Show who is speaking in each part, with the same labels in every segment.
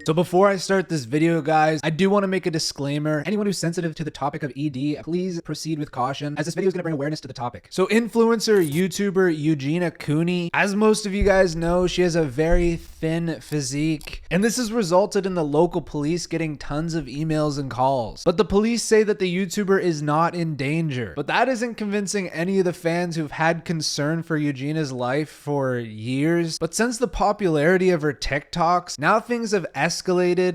Speaker 1: So before I start this video, guys, I do want to make a disclaimer. Anyone who's sensitive to the topic of ED, please proceed with caution, as this video is going to bring awareness to the topic. So influencer, YouTuber Eugenia Cooney, as most of you guys know, she has a very thin physique, and this has resulted in the local police getting tons of emails and calls. But the police say that the YouTuber is not in danger. But that isn't convincing any of the fans who've had concern for Eugenia's life for years. But since the popularity of her TikToks, now things have escalated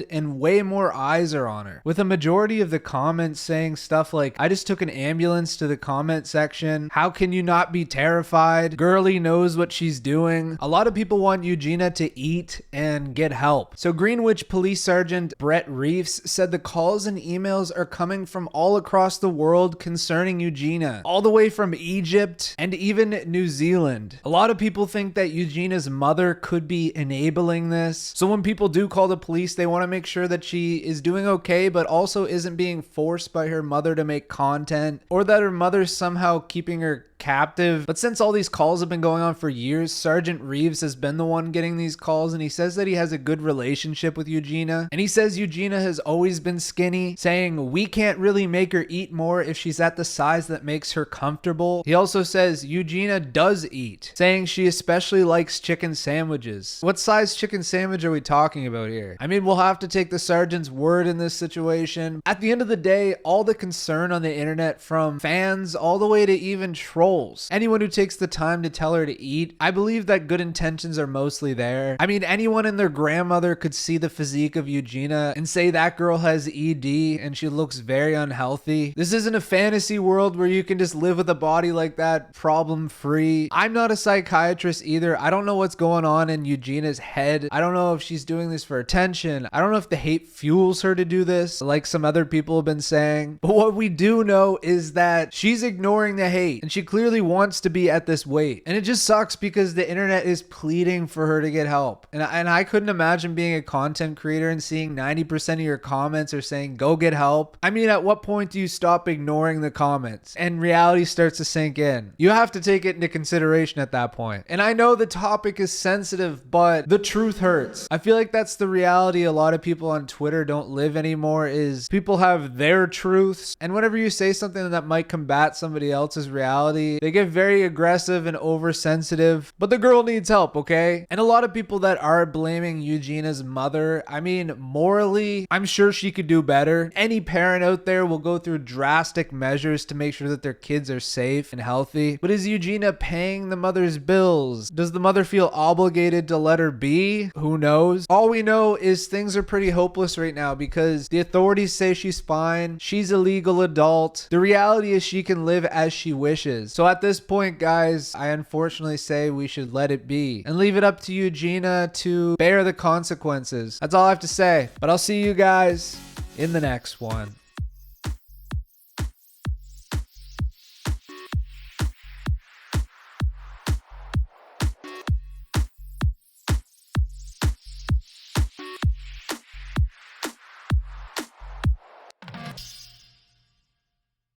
Speaker 1: and way more eyes are on her, with a majority of the comments saying stuff like, "I just took an ambulance to the comment section. How can you not be terrified? Girlie knows what she's doing." A lot of people want Eugenia to eat and get help. So Greenwich Police Sergeant Brett Reeves said the calls and emails are coming from all across the world concerning Eugenia, all the way from Egypt and even New Zealand. A lot of people think that Eugenia's mother could be enabling this. So when people do call the police, they want to make sure that she is doing okay, but also isn't being forced by her mother to make content, or that her mother's somehow keeping her captive. But since all these calls have been going on for years, Sergeant Reeves has been the one getting these calls, and he says that he has a good relationship with Eugenia. And he says Eugenia has always been skinny, saying we can't really make her eat more if she's at the size that makes her comfortable. He also says Eugenia does eat, saying she especially likes chicken sandwiches. What size chicken sandwich are we talking about here? I mean, we'll have to take the sergeant's word in this situation. At the end of the day, all the concern on the internet, from fans all the way to even trolls, anyone who takes the time to tell her to eat, I believe that good intentions are mostly there. I mean, anyone and their grandmother could see the physique of Eugenia and say that girl has ED and she looks very unhealthy. This isn't a fantasy world where you can just live with a body like that problem free. I'm not a psychiatrist either. I don't know what's going on in Eugenia's head. I don't know if she's doing this for attention. I don't know if the hate fuels her to do this, like some other people have been saying. But what we do know is that she's ignoring the hate, and she clearly wants to be at this weight. And it just sucks because the internet is pleading for her to get help. And I couldn't imagine being a content creator and seeing 90% of your comments are saying, go get help. I mean, at what point do you stop ignoring the comments and reality starts to sink in? You have to take it into consideration at that point. And I know the topic is sensitive, but the truth hurts. I feel like that's the reality a lot of people on Twitter don't live anymore, is people have their truths. And whenever you say something that might combat somebody else's reality, they get very aggressive and oversensitive. But the girl needs help, okay? And a lot of people that are blaming Eugenia's mother, I mean, morally, I'm sure she could do better. Any parent out there will go through drastic measures to make sure that their kids are safe and healthy. But is Eugenia paying the mother's bills? Does the mother feel obligated to let her be? Who knows? All we know is things are pretty hopeless right now because the authorities say she's fine. She's a legal adult. The reality is she can live as she wishes. So at this point, guys, I unfortunately say we should let it be and leave it up to Eugenia to bear the consequences. That's all I have to say. But I'll see you guys in the next one.